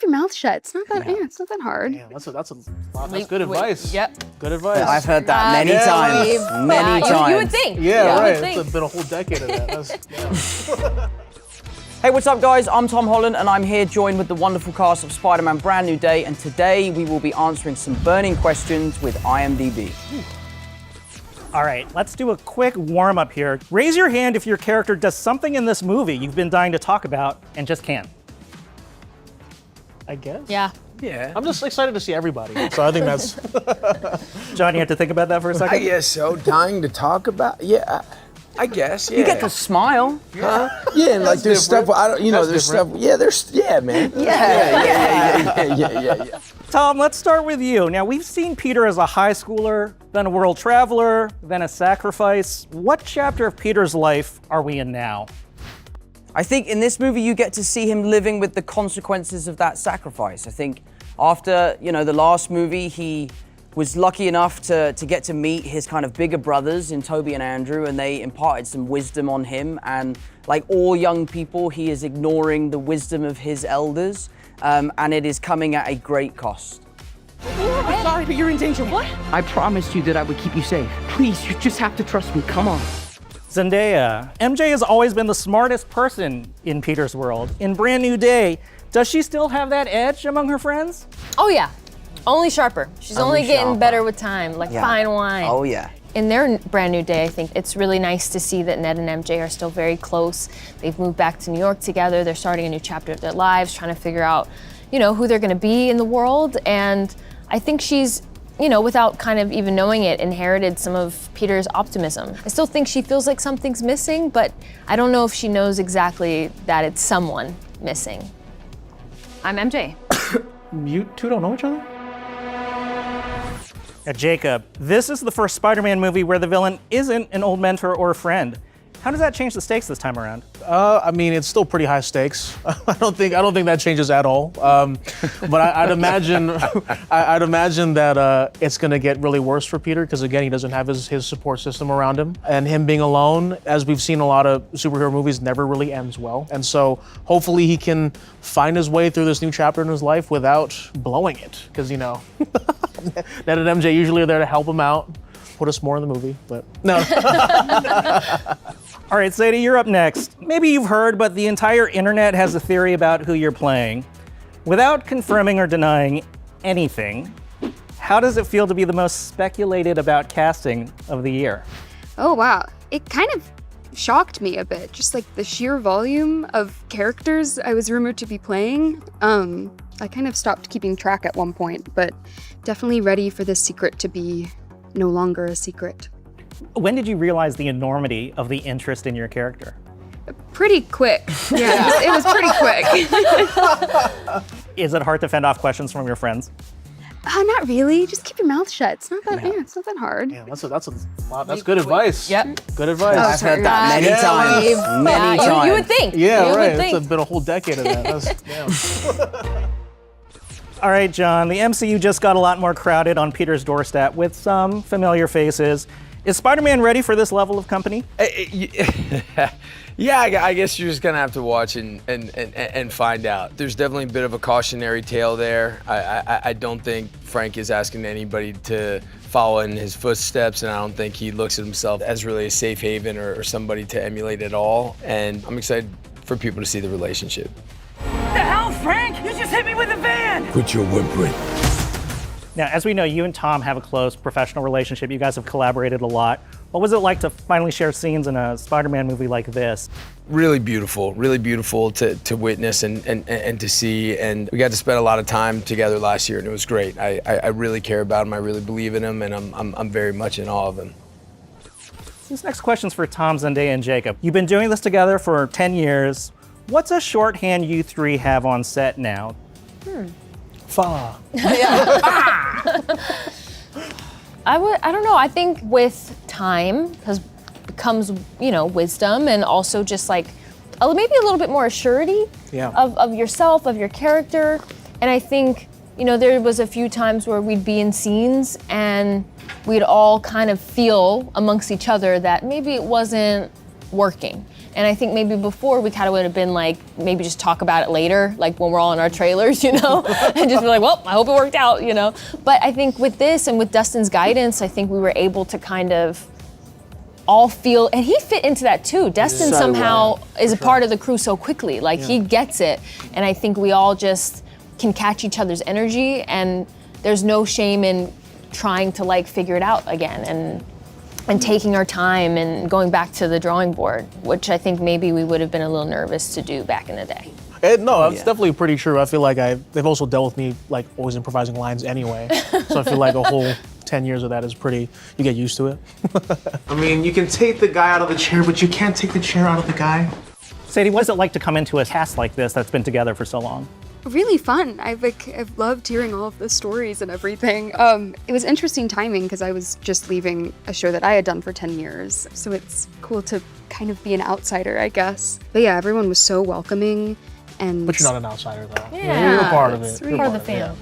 your mouth shut. It's not that. Yeah, it's not that hard. Yeah, that's good advice. Yep. Good advice. I've heard that many times. Many times. You would think. Yeah, right. Think. It's been a whole decade of that. Hey, what's up, guys? I'm Tom Holland, and I'm here joined with the wonderful cast of Spider-Man Brand New Day, and today we will be answering some burning questions with IMDb. All right, let's do a quick warm-up here. Raise your hand if your character does something in this movie you've been dying to talk about and just can't. I guess. Yeah. Yeah. I'm just excited to see everybody. So I think that's. John, you have to think about that for a second? I guess so. Dying to talk about? Yeah, I guess. Yeah. You get to smile. Huh? Yeah, and like there's stuff I don't. You know, there's stuff. Yeah, man. Yeah. Tom, let's start with you. Now, we've seen Peter as a high schooler, then a world traveler, then a sacrifice. What chapter of Peter's life are we in now? I think in this movie you get to see him living with the consequences of that sacrifice. I think after, the last movie, he was lucky enough to get to meet his kind of bigger brothers in Toby and Andrew, and they imparted some wisdom on him. And like all young people, he is ignoring the wisdom of his elders, and it is coming at a great cost. I'm sorry, but you're in danger. What? I promised you that I would keep you safe. Please, you just have to trust me. Come on. Zendaya. MJ has always been the smartest person in Peter's world. In Brand New Day, does she still have that edge among her friends? Oh yeah, only sharper. She's only getting sharper. better with time, like fine wine. Oh yeah. In their Brand New Day, I think it's really nice to see that Ned and MJ are still very close. They've moved back to New York together. They're starting a new chapter of their lives, trying to figure out, who they're gonna be in the world. And I think she's, without kind of even knowing it, inherited some of Peter's optimism. I still think she feels like something's missing, but I don't know if she knows exactly that it's someone missing. I'm MJ. You two don't know each other? Jacob, this is the first Spider-Man movie where the villain isn't an old mentor or a friend. How does that change the stakes this time around? I mean, it's still pretty high stakes. I don't think that changes at all. But I'd imagine that it's going to get really worse for Peter because again, he doesn't have his support system around him, and him being alone, as we've seen a lot of superhero movies, never really ends well. And so hopefully he can find his way through this new chapter in his life without blowing it, because Ned and MJ usually are there to help him out. Put us more in the movie, but no. All right, Sadie, you're up next. Maybe you've heard, but the entire internet has a theory about who you're playing. Without confirming or denying anything, how does it feel to be the most speculated about casting of the year? Oh wow, it kind of shocked me a bit. Just like the sheer volume of characters I was rumored to be playing. I kind of stopped keeping track at one point, but definitely ready for this secret to be no longer a secret. When did you realize the enormity of the interest in your character? Pretty quick. Yeah, it was pretty quick. Is it hard to fend off questions from your friends? Not really. Just keep your mouth shut. It's not that. Yeah, it's not that hard. Yeah, that's good advice. Yep. Good advice. I've heard that many times. Many times. You would think. Yeah, you right. Would think. It's been a whole decade of that. All right, John, the MCU just got a lot more crowded on Peter's doorstep with some familiar faces. Is Spider-Man ready for this level of company? Yeah, I guess you're just gonna have to watch and find out. There's definitely a bit of a cautionary tale there. I don't think Frank is asking anybody to follow in his footsteps, and I don't think he looks at himself as really a safe haven or somebody to emulate at all. And I'm excited for people to see the relationship. The hell, Frank? You just hit me with a van! Quit your whimpering. Now, as we know, you and Tom have a close professional relationship. You guys have collaborated a lot. What was it like to finally share scenes in a Spider-Man movie like this? Really beautiful to witness and to see. And we got to spend a lot of time together last year, and it was great. I really care about him. I really believe in him, and I'm very much in awe of him. This next question's for Tom, Zendaya, and Jacob. You've been doing this together for 10 years. What's a shorthand you three have on set now? Fa. I don't know. I think with time comes wisdom, and also just like maybe a little bit more assurity of yourself, of your character. And I think there was a few times where we'd be in scenes and we'd all kind of feel amongst each other that maybe it wasn't working. And I think maybe before we kind of would have been like, maybe just talk about it later, like when we're all in our trailers, and just be like, well, I hope it worked out, But I think with this and with Dustin's guidance, I think we were able to kind of all feel, and he fit into that too. Dustin somehow is a part of the crew so quickly, like he gets it. And I think we all just can catch each other's energy, and there's no shame in trying to like figure it out again and taking our time and going back to the drawing board, which I think maybe we would have been a little nervous to do back in the day. No, that's definitely pretty true. I feel like they've also dealt with me like always improvising lines anyway. So I feel like a whole 10 years of that is pretty, you get used to it. I mean, you can take the guy out of the chair, but you can't take the chair out of the guy. Sadie, what is it like to come into a cast like this that's been together for so long? Really fun. I've loved hearing all of the stories and everything. It was interesting timing because I was just leaving a show that I had done for 10 years. So it's cool to kind of be an outsider, I guess. But yeah, everyone was so welcoming. But you're not an outsider though. Yeah. You're a part of it. Really Part of the fam.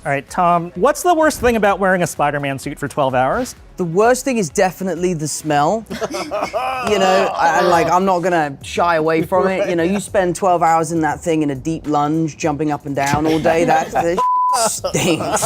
All right, Tom, what's the worst thing about wearing a Spider-Man suit for 12 hours? The worst thing is definitely the smell. I'm not gonna shy away from it. You spend 12 hours in that thing in a deep lunge, jumping up and down all day. That stinks.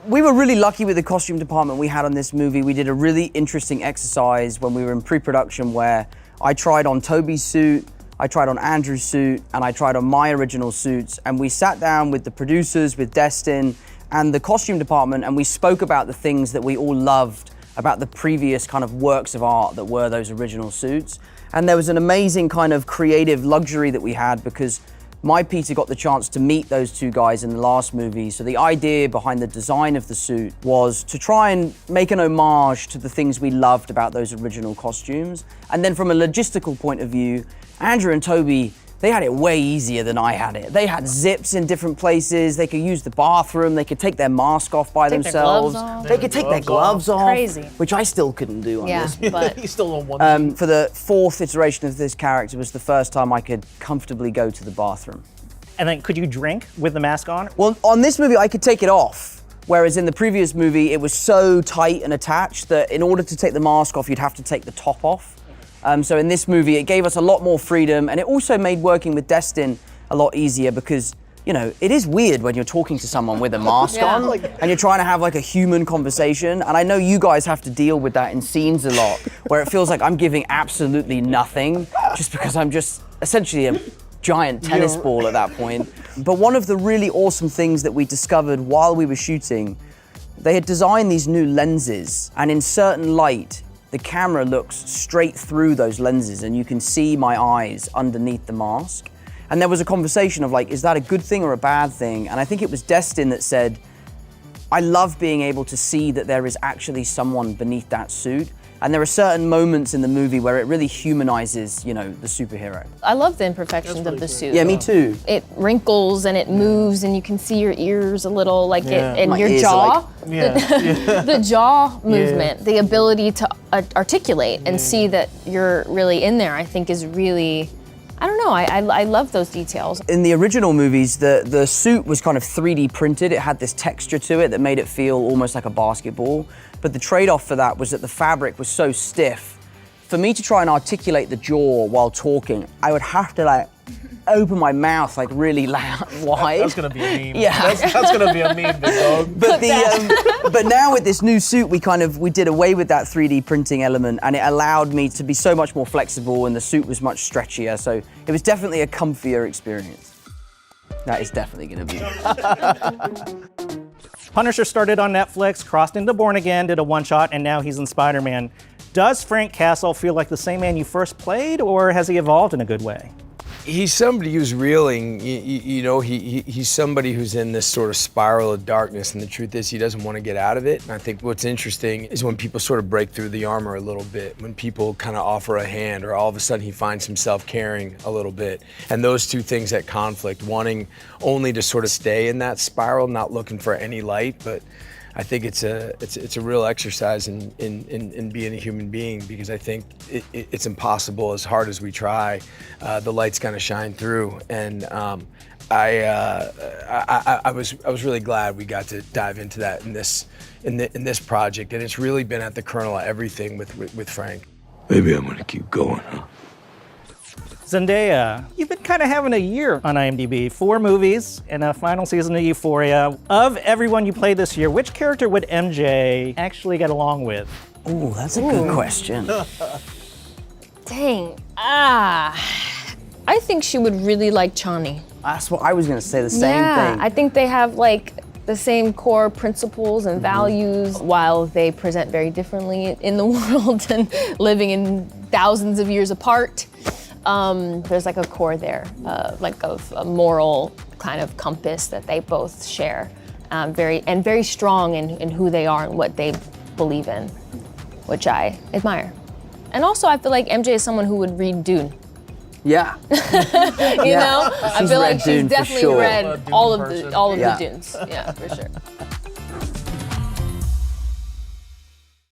We were really lucky with the costume department we had on this movie. We did a really interesting exercise when we were in pre-production where I tried on Toby's suit, I tried on Andrew's suit, and I tried on my original suits, and we sat down with the producers, with Destin, and the costume department, and we spoke about the things that we all loved about the previous kind of works of art that were those original suits. And there was an amazing kind of creative luxury that we had because my Peter got the chance to meet those two guys in the last movie. So the idea behind the design of the suit was to try and make an homage to the things we loved about those original costumes. And then from a logistical point of view, Andrew and Toby, they had it way easier than I had it. They had zips in different places. They could use the bathroom. They could take their mask off by themselves. They could take their gloves off. Crazy. Which I still couldn't do on this. But He's still on one. For the fourth iteration of this character was the first time I could comfortably go to the bathroom. And then could you drink with the mask on? Well, on this movie, I could take it off. Whereas in the previous movie, it was so tight and attached that in order to take the mask off, you'd have to take the top off. So in this movie, it gave us a lot more freedom, and it also made working with Destin a lot easier because, it is weird when you're talking to someone with a mask on and you're trying to have like a human conversation. And I know you guys have to deal with that in scenes a lot, where it feels like I'm giving absolutely nothing just because I'm just essentially a giant tennis ball at that point. But one of the really awesome things that we discovered while we were shooting, they had designed these new lenses, and in certain light, the camera looks straight through those lenses and you can see my eyes underneath the mask. And there was a conversation of like, is that a good thing or a bad thing? And I think it was Destin that said, I love being able to see that there is actually someone beneath that suit. And there are certain moments in the movie where it really humanizes, the superhero. I love the imperfections of the suit. Yeah, me too. It wrinkles and it moves and you can see your ears a little, like and My your ears jaw. are The jaw movement, the ability to articulate and see that you're really in there, I think is really, I don't know, I love those details. In the original movies, the suit was kind of 3D printed. It had this texture to it that made it feel almost like a basketball. But the trade-off for that was that the fabric was so stiff. For me to try and articulate the jaw while talking, I would have to open my mouth really loud, wide. That's gonna be a meme. Yeah. That's gonna be a meme, big dog. But but now with this new suit, we did away with that 3D printing element, and it allowed me to be so much more flexible, and the suit was much stretchier. So it was definitely a comfier experience. That is definitely gonna be. Punisher started on Netflix, crossed into Born Again, did a one-shot, and now he's in Spider-Man. Does Frank Castle feel like the same man you first played, or has he evolved in a good way? He's somebody who's reeling, he's somebody who's in this sort of spiral of darkness, and the truth is he doesn't want to get out of it. And I think what's interesting is when people sort of break through the armor a little bit, when people kind of offer a hand, or all of a sudden he finds himself caring a little bit. And those two things at conflict, wanting only to sort of stay in that spiral, not looking for any light, but I think it's a real exercise in being a human being, because I think it's impossible, as hard as we try, the light's gonna shine through. And I was really glad we got to dive into that in this project, and it's really been at the kernel of everything with Frank. Maybe I'm gonna keep going, huh? Zendaya, you've been kind of having a year on IMDb. 4 movies and a final season of Euphoria. Of everyone you played this year, which character would MJ actually get along with? Ooh, that's a good question. Dang. I think she would really like Chani. That's what I was gonna say, the same thing. I think they have like the same core principles and values while they present very differently in the world and living in thousands of years apart. There's like a core there, like of a moral kind of compass that they both share, very strong in who they are and what they believe in, which I admire. And also I feel like MJ is someone who would read Dune. Yeah. You know? I feel like she's Dune for definitely sure. read all of the Yeah. Dunes. Yeah, for sure.